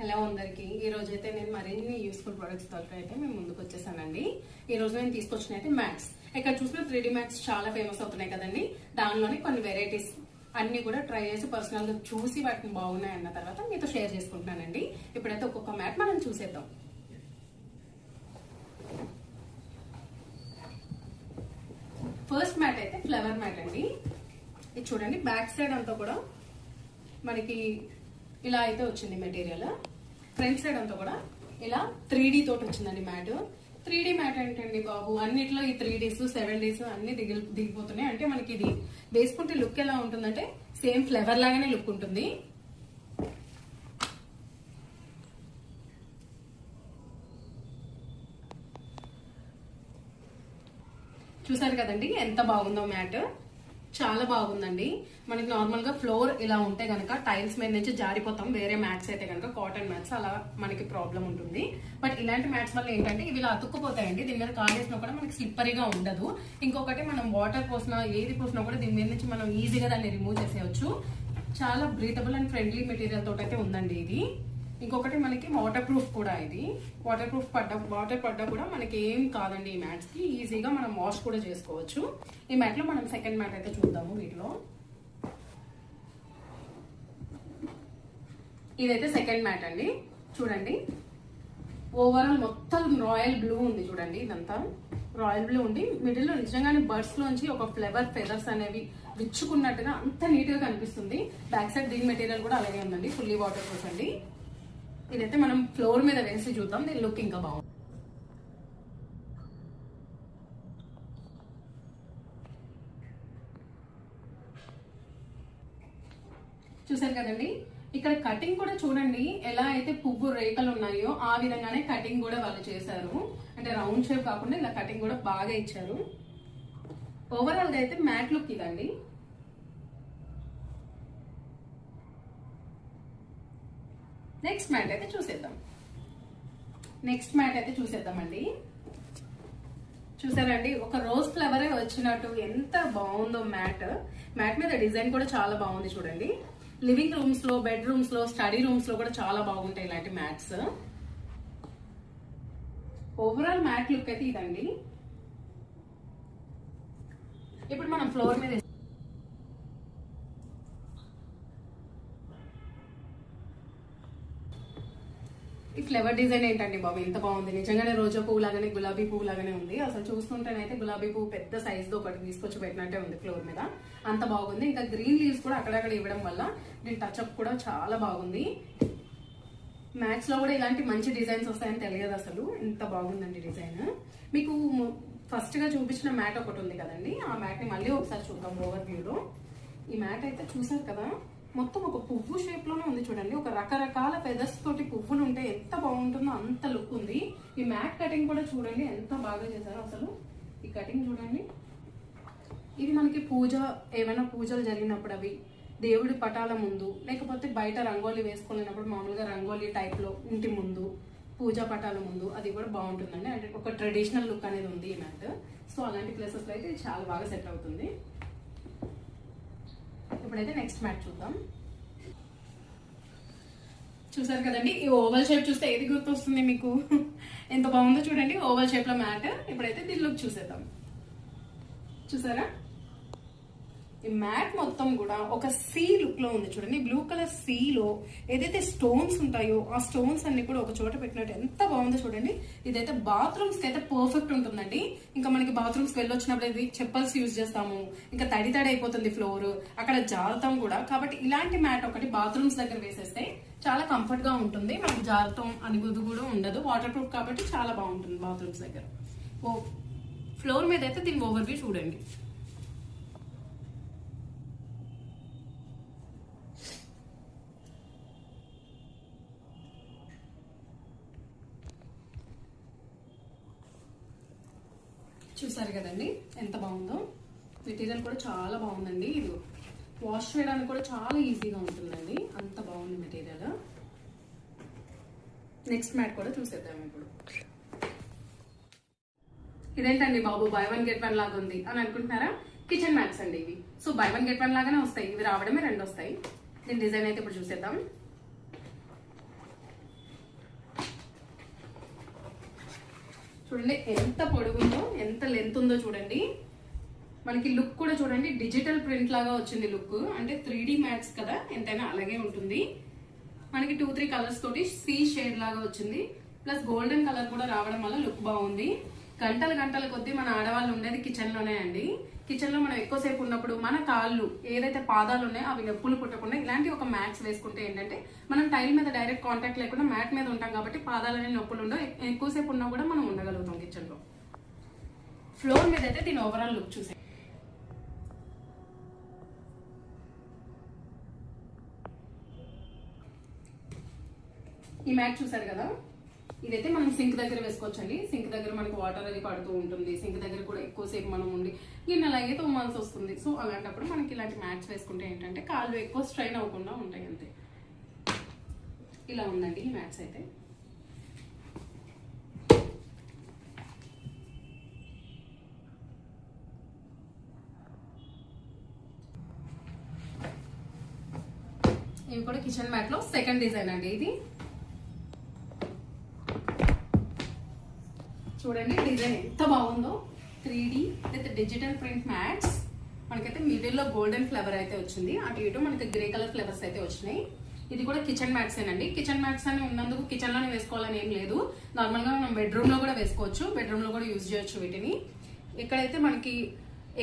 Hello అందరికి ఈ రోజు అయితే నేను మరిన్ని యూస్ఫుల్ ప్రొడక్ట్స్ తోటి అయితే మేము ముందుకు వచ్చేసానండి. ఈ రోజు నేను తీసుకొచ్చిన అయితే మ్యాట్స్. ఇక్కడ చూసిన 3D మ్యాట్స్ చాలా ఫేమస్ అవుతున్నాయి కదండి. దానిలోని కొన్ని వెరైటీస్ అన్ని కూడా ట్రై చేసి పర్సనల్ గా చూసి వాటిని బాగున్నాయి అన్న తర్వాత మీతో షేర్ చేసుకుంటున్నానండి. ఇప్పుడైతే ఒక్కొక్క మ్యాట్ మనం చూసేద్దాం. ఫస్ట్ మ్యాట్ అయితే ఫ్లవర్ మ్యాట్ అండి. ఇది చూడండి, బ్యాక్ సైడ్ అంతా కూడా మనకి ఇలా అయితే వచ్చింది మెటీరియల్. ఫ్రంట్ సైడ్ అంతా కూడా ఇలా 3D తోటి వచ్చిందండి మ్యాట్. 3D మ్యాట్ ఏంటండి బాబు, అన్నిట్లో ఈ 3Ds 7Ds అన్ని దిగిపోతున్నాయి. అంటే మనకి ఇది వేసుకుంటే లుక్ ఎలా ఉంటుందంటే సేమ్ ఫ్లవర్ లాగానే లుక్ ఉంటుంది. చూసారు కదండి ఎంత బాగుందో మ్యాట్, చాలా బాగుందండి. మనకి నార్మల్ గా ఫ్లోర్ ఇలా ఉంటే గనక టైల్స్ మీద నుంచి జారిపోతాం. వేరే మ్యాట్స్ అయితే కనుక కాటన్ మ్యాట్స్ అలా మనకి ప్రాబ్లం ఉంటుంది. బట్ ఇలాంటి మ్యాట్స్ వల్ల ఏంటంటే ఇవి ఇలా అతుక్కుపోతాయండి. దీని మీద కాల్ చేసినా కూడా మనకి స్లిప్పరీగా ఉండదు. ఇంకొకటి మనం వాటర్ పోసినా ఏది పోసినా కూడా దీని మీద నుంచి మనం ఈజీగా దాన్ని రిమూవ్ చేసేయచ్చు. చాలా బ్రీతబుల్ అండ్ ఫ్రెండ్లీ మెటీరియల్ తోటి అయితే ఉందండి ఇది. ఇంకొకటి మనకి వాటర్ ప్రూఫ్ కూడా. ఇది వాటర్ పడ్డా కూడా మనకి ఏం కాదండి. ఈ మ్యాట్స్ కి ఈజీగా మనం వాష్ కూడా చేసుకోవచ్చు. ఈ మ్యాట్ లో మనం సెకండ్ మ్యాట్ అయితే చూద్దాము. వీటిలో ఇదైతే సెకండ్ మ్యాట్ అండి. చూడండి, ఓవరాల్ మొత్తం రాయల్ బ్లూ ఉంది. చూడండి, ఇదంతా రాయల్ బ్లూ ఉండి మిడిల్ లో నిజంగానే బర్డ్స్ లోంచి ఒక ఫ్లవర్ ఫెదర్స్ అనేవి విచ్చుకున్నట్టుగా అంత నీట్ గా కనిపిస్తుంది. బ్యాక్ సైడ్ దీని మెటీరియల్ కూడా అలాగే ఉందండి, ఫుల్లీ వాటర్ ప్రూఫ్ అండి. ఇదైతే మనం ఫ్లోర్ మీద వేసి చూద్దాం, దీని లుక్ ఇంకా బాగుంది. చూసారు కదండి, ఇక్కడ కటింగ్ కూడా చూడండి ఎలా అయితే పువ్వు రేఖలు ఉన్నాయో ఆ విధంగానే కటింగ్ కూడా వాళ్ళు చేశారు. అంటే రౌండ్ షేప్ కాకుండా ఇలా కటింగ్ కూడా బాగా ఇచ్చారు. ఓవరాల్ గా అయితే మ్యాట్ లుక్ ఇదండి. నెక్స్ట్ మ్యాట్ అయితే చూసేద్దామండి. చూసారండి, ఒక రోజ్ ఫ్లవరే వచ్చినట్టు ఎంత బాగుందో మ్యాట్. మ్యాట్ మీద డిజైన్ కూడా చాలా బాగుంది. చూడండి, లివింగ్ రూమ్స్ లో, బెడ్ రూమ్స్ లో, స్టడీ రూమ్స్ లో కూడా చాలా బాగుంటాయి ఇలాంటి మ్యాట్స్. ఓవరాల్ మ్యాట్ లుక్ అయితే ఇదండి. ఇప్పుడు మనం ఫ్లోర్ మీద ఈ ఫ్లవర్ డిజైన్ ఏంటండి బాబు, ఎంత బాగుంది. నిజంగానే రోజా పువ్వు లాగానే, గులాబీ పువ్వు లాగానే ఉంది. అసలు చూస్తుంటేనైతే గులాబీ పువ్వు పెద్ద సైజ్ తో ఒకటి తీసుకొచ్చి పెట్టినట్టే ఉంది ఫ్లోర్ మీద. అంత బాగుంది. ఇంకా గ్రీన్ లీవ్స్ కూడా అక్కడక్కడ ఇవ్వడం వల్ల దీని టచ్అప్ కూడా చాలా బాగుంది. మ్యాట్స్ లో కూడా ఇలాంటి మంచి డిజైన్స్ వస్తాయని తెలియదు అసలు. ఎంత బాగుందండి డిజైన్. మీకు ఫస్ట్ గా చూపించిన మ్యాట్ ఒకటి ఉంది కదండి, ఆ మ్యాట్ ని మళ్ళీ ఒకసారి చూద్దాం ఓవర్ వ్యూలో. ఈ మ్యాట్ అయితే చూసారు కదా, మొత్తం ఒక పువ్వు షేప్ లోనే ఉంది. చూడండి, ఒక రకరకాల ఫెదర్స్ తోటి పువ్వులు ఉంటే ఎంత బాగుంటుందో అంత లుక్ ఉంది. ఈ మ్యాట్ కటింగ్ కూడా చూడండి ఎంత బాగా చేశారో అసలు. ఈ కటింగ్ చూడండి, ఇది మనకి ఏమైనా పూజలు జరిగినప్పుడు, అవి దేవుడి పటాల ముందు, లేకపోతే బయట రంగోలీ వేసుకునేటప్పుడు మామూలుగా రంగోలీ టైప్ లో ఇంటి ముందు, పూజా పటాల ముందు, అది కూడా బాగుంటుందండి. అంటే ఒక ట్రెడిషనల్ లుక్ అనేది ఉంది ఈ మ్యాట్. సో అలాంటి ప్లేసెస్ లో అయితే చాలా బాగా సెట్ అవుతుంది. ఇప్పుడైతే నెక్స్ట్ మ్యాట్ చూద్దాం. చూసారు కదండి, ఈ ఓవల్ షేప్ చూస్తే ఏది గుర్తొస్తుంది మీకు? ఎంత బాగుందో చూడండి, ఓవల్ షేప్ లో మ్యాట్. ఇప్పుడైతే దీని లుక్ చూసేద్దాం. చూసారా, ఈ మ్యాట్ మొత్తం కూడా ఒక సీ లుక్ లో ఉంది. చూడండి, బ్లూ కలర్ సీ లో ఏదైతే స్టోన్స్ ఉంటాయో ఆ స్టోన్స్ అన్ని కూడా ఒక చోట పెట్టినట్టు ఎంత బాగుందో చూడండి. ఇదైతే బాత్రూమ్స్ కి అయితే పర్ఫెక్ట్ ఉంటుందండి. ఇంకా మనకి బాత్రూమ్స్ కి వెళ్ళొచ్చినప్పుడు ఇది చెప్పల్స్ యూజ్ చేస్తాము, ఇంకా తడి అయిపోతుంది ఫ్లోర్, అక్కడ జారుతాం కూడా. కాబట్టి ఇలాంటి మ్యాట్ ఒకటి బాత్రూమ్స్ దగ్గర వేసేస్తే చాలా కంఫర్ట్ గా ఉంటుంది. మనకి జారుతాం అని కూడా ఉండదు. వాటర్ ప్రూఫ్ కాబట్టి చాలా బాగుంటుంది బాత్రూమ్స్ దగ్గర. ఫ్లోర్ మీద అయితే దీని ఓవర్ వ్యూ చూడండి. చూసారు కదండి ఎంత బాగుందో. మెటీరియల్ కూడా చాలా బాగుందండి. ఇది వాష్ చేయడానికి కూడా చాలా ఈజీగా ఉంటుందండి. అంత బాగుంది మెటీరియల్. నెక్స్ట్ మ్యాట్ కూడా చూసేద్దాం ఇప్పుడు. ఇదేంటండి బాబు, బై వన్ గెట్ వన్ లాగా ఉంది అని అనుకుంటున్నారా? కిచెన్ మ్యాట్స్ అండి ఇవి. So by one get one లాగానే వస్తాయి. ఇవి రావడమే 2 వస్తాయి. దీని డిజైన్ అయితే ఇప్పుడు చూసేద్దాం. చూడండి ఎంత పొడుగుందో, ఎంత లెంత్ ఉందో చూడండి. మనకి లుక్ కూడా చూడండి డిజిటల్ ప్రింట్ లాగా వచ్చింది లుక్. అంటే 3D మ్యాట్స్ కదా, ఎంతైనా అలాగే ఉంటుంది. మనకి 2-3 కలర్స్ తోటి సీ షేడ్ లాగా వచ్చింది. ప్లస్ గోల్డెన్ కలర్ కూడా రావడం వల్ల లుక్ బాగుంది. గంటల కొద్దీ మన ఆడవాళ్ళు ఉండేది కిచెన్ లోనే అండి. కిచెన్ లో మనం ఎక్కువసేపు ఉన్నప్పుడు మన కాళ్ళు ఏదైతే పాదాలు ఉన్నాయో అవి నొప్పులు పుట్టకుండా ఇలాంటి ఒక మ్యాట్స్ వేసుకుంటే ఏంటంటే మనం టైల్ మీద డైరెక్ట్ కాంటాక్ట్ లేకుండా మ్యాట్ మీద ఉంటాం కాబట్టి పాదాలనే నొప్పులు ఉండవు. ఎక్కువసేపు ఉన్నా కూడా మనం ఉండగలుగుతాం కిచెన్ లో. ఫ్లోర్ మీద అయితే దీని ఓవరాల్ లుక్ చూసే ఈ మ్యాట్ చూసారు కదా, ఇదైతే మనం సింక్ దగ్గర వేసుకోవచ్చండి. సింక్ దగ్గర మనకి వాటర్ అది పడుతూ ఉంటుంది. సింక్ దగ్గర కూడా ఎక్కువసేపు మనం ఉండి గిన్నెలాగే తోమాల్సి వస్తుంది. సో అలాంటప్పుడు మనకి ఇలాంటి మ్యాట్స్ వేసుకుంటే ఏంటంటే కాళ్ళు ఎక్కువ స్ట్రైన్ అవ్వకుండా ఉంటాయి అంతే. ఇలా ఉందండి ఈ మ్యాట్స్ అయితే. ఇవి కూడా కిచెన్ మ్యాట్ లో సెకండ్ డిజైన్ అండి. ఇది చూడండి డిజైన్ ఎంత బాగుందో. 3D with digital print mats. మనకైతే మిడిల్ లో గోల్డెన్ ఫ్లవర్ అయితే వచ్చింది. అటు ఇటు మనకి గ్రే కలర్ ఫ్లవర్స్ అయితే వచ్చినాయి. ఇది కూడా కిచెన్ మ్యాట్స్ ఏనండి. కిచెన్ మ్యాట్స్ అని ఉన్నందుకు కిచెన్ లోనే వేసుకోవాలని ఏం లేదు. నార్మల్ గా మనం బెడ్రూమ్ లో కూడా వేసుకోవచ్చు. బెడ్రూమ్ లో కూడా యూజ్ చేయొచ్చు వీటిని. ఎక్కడైతే మనకి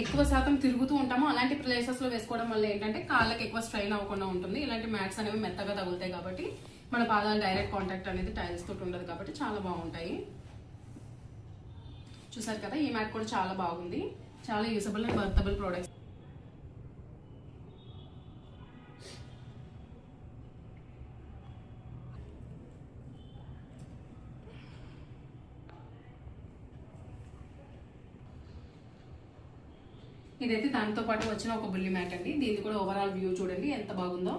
ఎక్కువ శాతం తిరుగుతూ ఉంటామో అలాంటి ప్లేసెస్ లో వేసుకోవడం వల్ల ఏంటంటే కాళ్ళకి ఎక్కువ స్ట్రైన్ అవ్వకుండా ఉంటుంది. ఇలాంటి మ్యాట్స్ అనేవి మెత్తగా తగులుతాయి కాబట్టి మన పాదాలు డైరెక్ట్ కాంటాక్ట్ అనేది టైల్స్ తోటి ఉండదు కాబట్టి చాలా బాగుంటాయి. చూసారు కదా, ఈ మ్యాట్ కూడా చాలా బాగుంది. చాలా యూజబుల్ అండ్ వర్తబుల్ ప్రోడక్ట్స్. ఇదైతే దాంతో పాటు వచ్చిన ఒక బుల్లి మ్యాట్ అండి. దీన్ని కూడా ఓవరాల్ వ్యూ చూడండి ఎంత బాగుందో.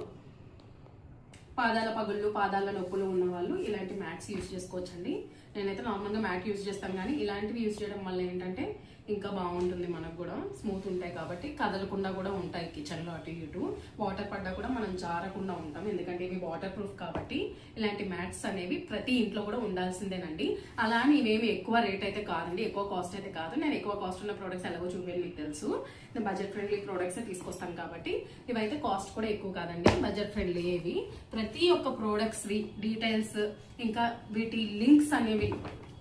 పాదాల పగుళ్ళు, పాదాల నొప్పులు ఉన్న వాళ్ళు ఇలాంటి మ్యాట్స్ యూజ్ చేసుకోవచ్చండి. నేనైతే నార్మల్గా మ్యాట్ యూజ్ చేస్తాను, కానీ ఇలాంటివి యూజ్ చేయడం వల్ల ఏంటంటే ఇంకా బాగుంటుంది. మనకు కూడా స్మూత్ ఉంటాయి కాబట్టి కదలకుండా కూడా ఉంటాయి కిచెన్లో అటు ఇటు. వాటర్ పడ్డా కూడా మనం జారకుండా ఉంటాం, ఎందుకంటే ఇవి వాటర్ ప్రూఫ్ కాబట్టి. ఇలాంటి మ్యాట్స్ అనేవి ప్రతి ఇంట్లో కూడా ఉండాల్సిందేనండి. అలా అని ఇవేమి ఎక్కువ రేట్ అయితే కాదండి, ఎక్కువ కాస్ట్ అయితే కాదు. నేను ఎక్కువ కాస్ట్ ఉన్న ప్రోడక్ట్స్ ఎలాగో చూపేది మీకు తెలుసు. నేను బడ్జెట్ ఫ్రెండ్లీ ప్రోడక్ట్స్ తీసుకొస్తాను కాబట్టి ఇవైతే కాస్ట్ కూడా ఎక్కువ కాదండి, బడ్జెట్ ఫ్రెండ్లీ. ఇవి ప్రతి ఒక్క ప్రోడక్ట్స్ డీటెయిల్స్ ఇంకా వీటి లింక్స్ అనేవి,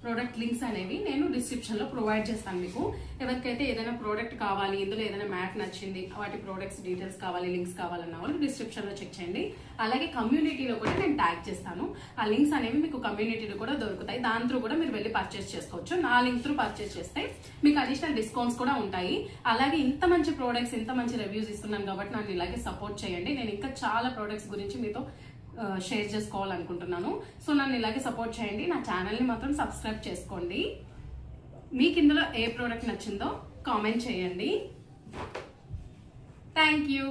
ప్రోడక్ట్ లింక్స్ అనేవి నేను డిస్క్రిప్షన్ లో ప్రొవైడ్ చేస్తాను మీకు. ఎవరికైతే ఏదైనా ప్రోడక్ట్ కావాలి, ఇందులో ఏదైనా మ్యాట్ నచ్చింది, వాటి ప్రోడక్ట్స్ డీటెయిల్స్ కావాలి, లింక్స్ కావాలన్న వాళ్ళు డిస్క్రిప్షన్ లో చెక్ చేయండి. అలాగే కమ్యూనిటీలో కూడా నేను ట్యాగ్ చేస్తాను. ఆ లింక్స్ అనేవి మీకు కమ్యూనిటీలో కూడా దొరుకుతాయి. దాని త్రూ కూడా మీరు వెళ్ళి పర్చేస్ చేసుకోవచ్చు. నా లింక్ త్రూ పర్చేస్ చేస్తే మీకు అడిషనల్ డిస్కౌంట్స్ కూడా ఉంటాయి. అలాగే ఇంత మంచి ప్రోడక్ట్స్, ఇంత మంచి రివ్యూస్ ఇస్తున్నాను కాబట్టి నన్ను ఇలాగే సపోర్ట్ చేయండి. నేను ఇంకా చాలా ప్రోడక్ట్స్ గురించి మీతో షేర్ చేసుకోవాలనుకుంటున్నాను. సో నన్ను ఇలాగే సపోర్ట్ చేయండి. నా ఛానల్ని మాత్రం సబ్స్క్రైబ్ చేసుకోండి. మీకు ఇందులో ఏ ప్రోడక్ట్ నచ్చిందో కామెంట్ చేయండి. Thank you.